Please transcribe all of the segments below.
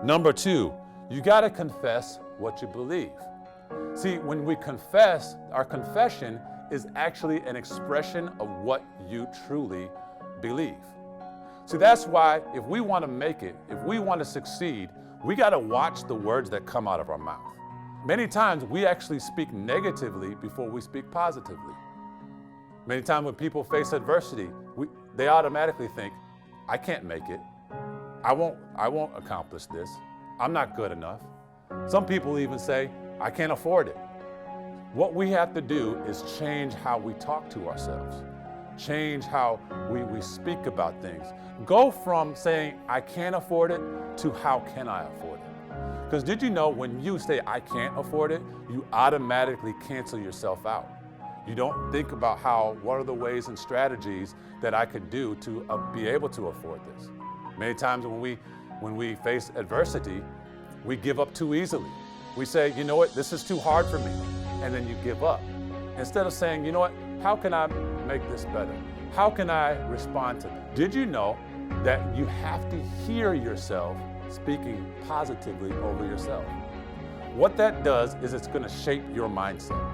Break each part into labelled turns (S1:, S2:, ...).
S1: Number two, you got to confess what you believe. See, when we confess, our confession is actually an expression of what you truly believe. See, that's why if we want to make it, if we want to succeed, we got to watch the words that come out of our mouth. Many times we actually speak negatively before we speak positively. Many times when people face adversity, they automatically think, I can't make it. I won't accomplish this. I'm not good enough. Some people even say, I can't afford it. What we have to do is change how we talk to ourselves. Change how we speak about things. Go from saying, I can't afford it, to how can I afford it? Because did you know when you say, I can't afford it, you automatically cancel yourself out. You don't think about what are the ways and strategies that I could do to be able to afford this. Many times when we face adversity, we give up too easily. We say, you know what, this is too hard for me, and then you give up. Instead of saying, you know what, how can I make this better? How can I respond to it? Did you know that you have to hear yourself speaking positively over yourself? What that does is it's going to shape your mindset.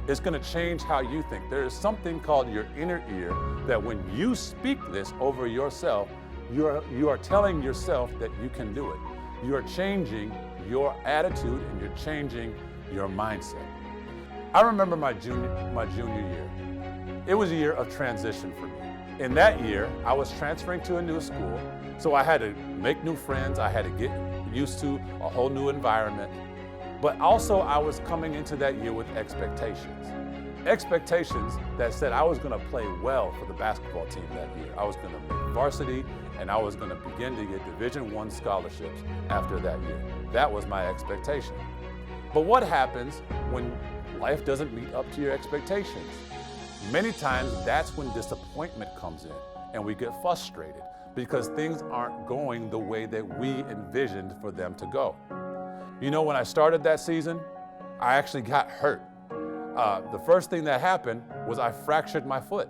S1: It's going to change how you think. There is something called your inner ear that when you speak this over yourself, you are telling yourself that you can do it. You are changing your attitude and you're changing your mindset. I remember my junior year. It was a year of transition for me. In that year, I was transferring to a new school, so I had to make new friends. I had to get used to a whole new environment. But also I was coming into that year with expectations. Expectations that said I was going to play well for the basketball team that year. I was going to make varsity and I was going to begin to get Division I scholarships after that year. That was my expectation. But what happens when life doesn't meet up to your expectations? Many times that's when disappointment comes in and we get frustrated because things aren't going the way that we envisioned for them to go. You know, when I started that season, I actually got hurt. The first thing that happened was I fractured my foot.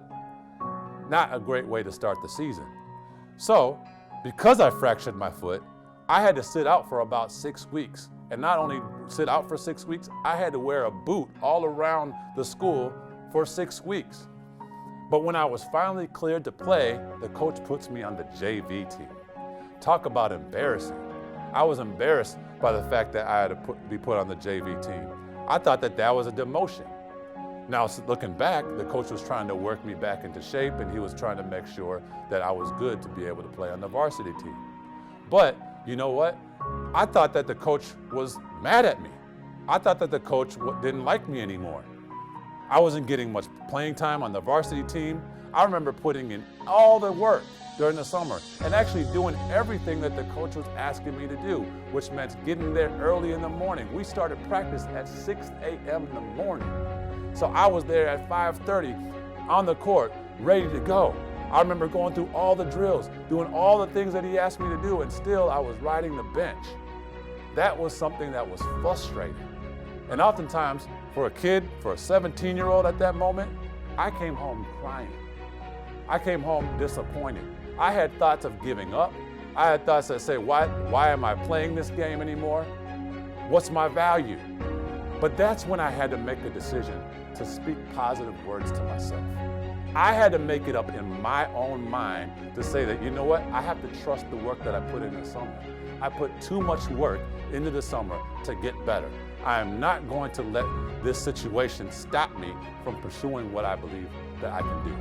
S1: Not a great way to start the season. So, because I fractured my foot, I had to sit out for about 6 weeks. And not only sit out for 6 weeks, I had to wear a boot all around the school for 6 weeks. But when I was finally cleared to play, the coach puts me on the JV team. Talk about embarrassing. I was embarrassed by the fact that I had to be put on the JV team. I thought that was a demotion. Now, looking back, the coach was trying to work me back into shape and he was trying to make sure that I was good to be able to play on the varsity team. But you know what? I thought that the coach was mad at me. I thought that the coach didn't like me anymore. I wasn't getting much playing time on the varsity team. I remember putting in all the work during the summer and actually doing everything that the coach was asking me to do, which meant getting there early in the morning. We started practice at 6 a.m. in the morning. So I was there at 5:30 on the court, ready to go. I remember going through all the drills, doing all the things that he asked me to do, and still I was riding the bench. That was something that was frustrating. And oftentimes, for a kid, for a 17-year-old at that moment, I came home crying. I came home disappointed. I had thoughts of giving up. I had thoughts that say, why am I playing this game anymore? What's my value? But that's when I had to make a decision to speak positive words to myself. I had to make it up in my own mind to say that, you know what, I have to trust the work that I put in the summer. I put too much work into the summer to get better. I am not going to let this situation stop me from pursuing what I believe that I can do.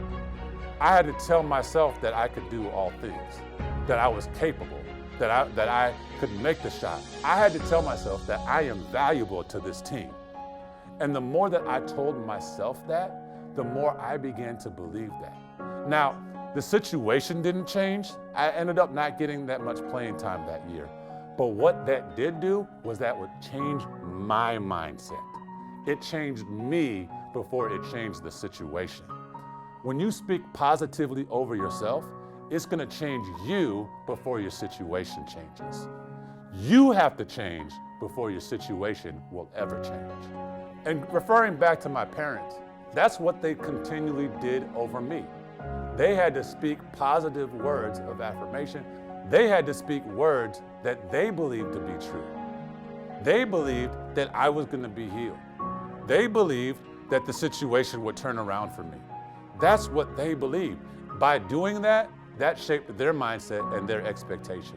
S1: I had to tell myself that I could do all things, that I was capable, that I could make the shot. I had to tell myself that I am valuable to this team. And the more that I told myself that, the more I began to believe that. Now, the situation didn't change. I ended up not getting that much playing time that year. But what that did do was that would change my mindset. It changed me before it changed the situation. When you speak positively over yourself, it's going to change you before your situation changes. You have to change before your situation will ever change. And referring back to my parents, that's what they continually did over me. They had to speak positive words of affirmation. They had to speak words that they believed to be true. They believed that I was going to be healed. They believed that the situation would turn around for me. That's what they believed. By doing that, that shaped their mindset and their expectation.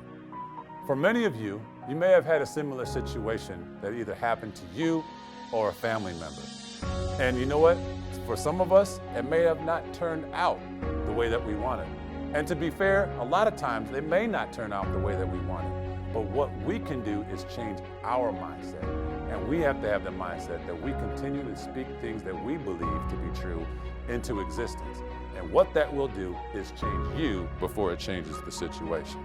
S1: For many of you, you may have had a similar situation that either happened to you or a family member. And you know what? For some of us, it may have not turned out the way that we wanted. And to be fair, a lot of times they may not turn out the way that we wanted. But what we can do is change our mindset. And we have to have the mindset that we continue to speak things that we believe to be true into existence. And what that will do is change you before it changes the situation.